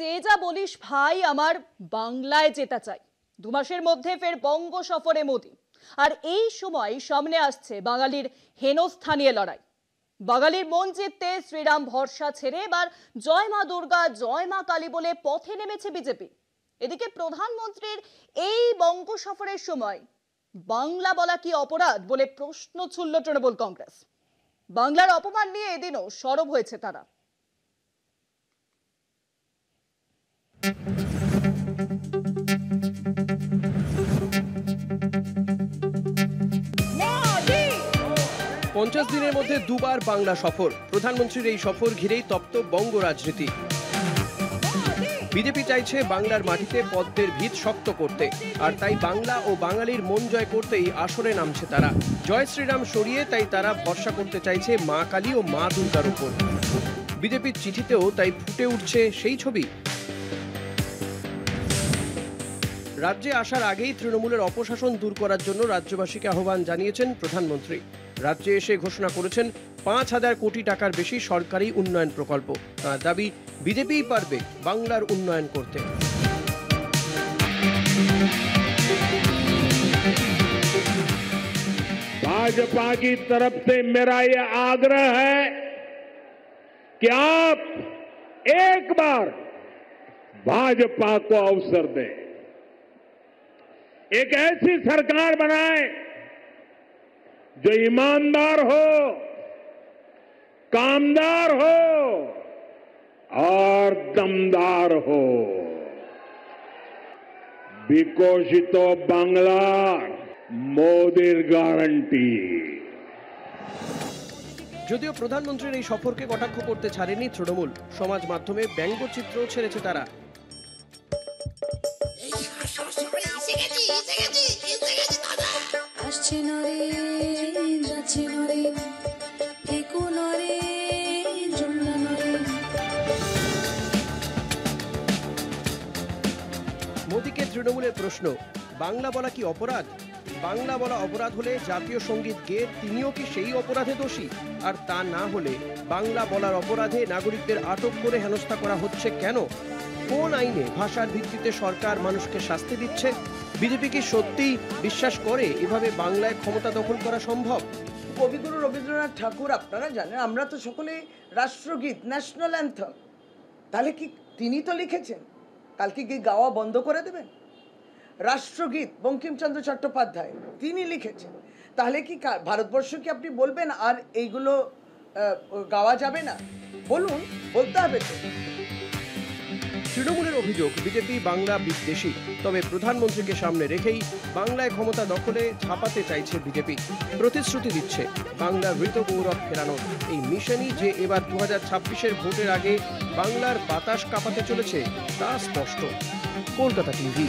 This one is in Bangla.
যে যা বলিস ভাই, আমার বাংলায় যেতে চাই। 2 মাসের মধ্যে ফের বঙ্গ সফরে মোদি। আর এই সময় সামনে আসছে বাঙালির হেনস্থানীয় লড়াই। বাঙালির মন জিততে শ্রীরাম ভরসা ছেড়ে এবার জয় মা দুর্গা, জয় মা কালী বলে পথে নেমেছে বিজেপি। এদিকে প্রধানমন্ত্রীর এই বঙ্গ সফরের সময় বাংলা বলা কি অপরাধ বলে প্রশ্ন ছুড়ল তৃণমূল কংগ্রেস। বাংলার অপমান নিয়ে এদিনও সরব হয়েছে তারা। পঞ্চাশ দিনের মধ্যে দুবার বাংলা সফর। প্রধানমন্ত্রীর এই সফর ঘিরেই তপ্ত বঙ্গ রাজনীতি। বিজেপি চাইছে বাংলার মাটিতে পদ্মের ভিত শক্ত করতে, আর তাই বাংলা ও বাঙালির মন জয় করতেই আসরে নামছে তারা। জয় শ্রীরাম সরিয়ে তাই তারা ভরসা করতে চাইছে মা কালী ও মা দুর্গার উপর। বিজেপির চিঠিতেও তাই ফুটে উঠছে সেই ছবি। রাজ্যে আসার আগেই তৃণমূলের অপশাসন দূর করার জন্য রাজ্যবাসীকে আহ্বান জানিয়েছেন প্রধানমন্ত্রী। রাজ্যে এসে ঘোষণা করেছেন 5,000 কোটি টাকার বেশি সরকারি উন্নয়ন প্রকল্প। তার দাবি, বিজেপিই পারবে বাংলার উন্নয়ন করতে। भाजपा की तरफ से मेरा ये आग्रह है कि आप एक बार भाजपा को अवसर दें, एक ऐसी सरकार बनाएं जो ईमानदार हो, कामदार हो और दमदार हो। বিকশিত বাংলার মোদির গ্যারান্টি। যদিও প্রধানমন্ত্রীর এই সফরকে কটাক্ষ করতে ছাড়েনি তৃণমূল। সমাজ মাধ্যমে ব্যঙ্গচিত্র ছেড়েছে তারা। মোদিকে তৃণমূলের প্রশ্ন, বাংলা বলা কি অপরাধ? বাংলা বলা অপরাধ হলে জাতীয় সঙ্গীত গেয়ে তিনিও কি সেই অপরাধে দোষী? আর তা না হলে বাংলা বলার অপরাধে নাগরিকদের আটক করে হেনস্থা করা হচ্ছে কেন? কোন আইনে ভাষার ভিত্তিতে সরকার মানুষকে শাস্তি দিচ্ছে? বিজেপি কি সত্যিই বিশ্বাস করে এভাবে বাংলায় ক্ষমতা দখল করা সম্ভব? কবিগুরু রবীন্দ্রনাথ ঠাকুর, আপনারা জানেন, আমরা তো সকলেই রাষ্ট্রগীত, ন্যাশনাল অ্যান্থম, তাহলে কি তিনি তো লিখেছেন, কালকে কি গাওয়া বন্ধ করে দেবেন? রাষ্ট্রগীত বঙ্কিমচন্দ্র চট্টোপাধ্যায় তিনি লিখেছেন, তাহলে কি ভারতবর্ষ কি আপনি বলবেন আর এইগুলো গাওয়া যাবে না? বলুন, বলতে হবে তো। তৃণমূলের অভিযোগ, বিজেপি বাংলা বিদ্বেষী। তবে প্রধানমন্ত্রীকে সামনে রেখেই বাংলায় ক্ষমতা দখলে ঝাঁপাতে চাইছে বিজেপি। প্রতিশ্রুতি দিচ্ছে বাংলার মৃত গৌরব ফেরানোর। এই মিশনই যে এবার 2026-এর ভোটের আগে বাংলার বাতাস কাঁপাতে চলেছে তা স্পষ্ট। কলকাতা টিভি।